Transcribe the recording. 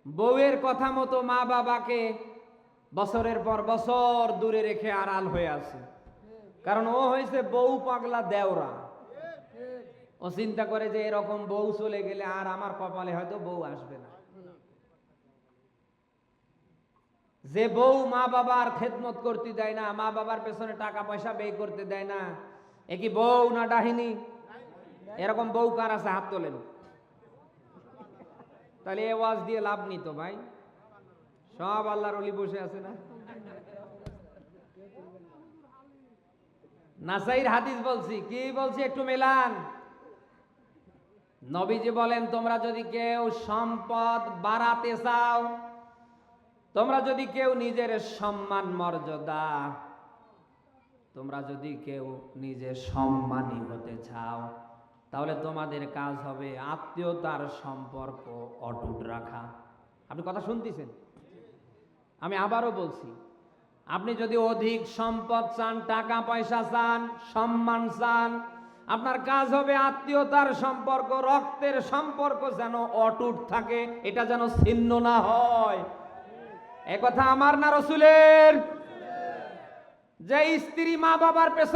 বউয়ের কথা মতো মা বাবাকে বছরের পর বছর দূরে রেখে আড়াল হয়ে আছে, কারণ ও হয়েছে বউ পাগলা দেওরা। ও চিন্তা করে যে এরকম বউ চলে গেলে আর আমার কপালে হয়তো বউ আসবে না। যে বউ মা বাবার খেদমত করতে দেয় না, মা বাবার পেছনে টাকা পয়সা ব্যয় করতে দেয় না, এ কি বউ না ডাহিনী? এরকম বউ কার আছে? হাত তোলেন। তাহলে এ ওয়াজ দিয়ে লাভ নিত ভাই, সব আল্লাহর ওলি বসে আছে না। নাসাইর হাদিস বলছি, কি বলছি একটু মেলান। নবীজি বলেন, তোমরা যদি কেউ সম্পদ বাড়াতে চাও, তোমরা যদি কেউ নিজের সম্মান মর্যাদা, তোমরা যদি কেউ নিজে সম্মানী হতে চাও, তাহলে তোমাদের কাজ হবে আত্মীয়তার সম্পর্ক অটুট রাখা। আপনি কথা শুনতেছেন? আমি আবারও বলছি, আপনি যদি অধিক সম্পদ চান, টাকা পয়সা চান, সম্মান চান, আপনার কাজ হবে আত্মীয়তার সম্পর্ক, রক্তের সম্পর্ক যেন অটুট থাকে, এটা যেন ছিন্ন না হয়। এ কথা আমার না রাসূলের? যে স্ত্রী মা বাবার পেছনে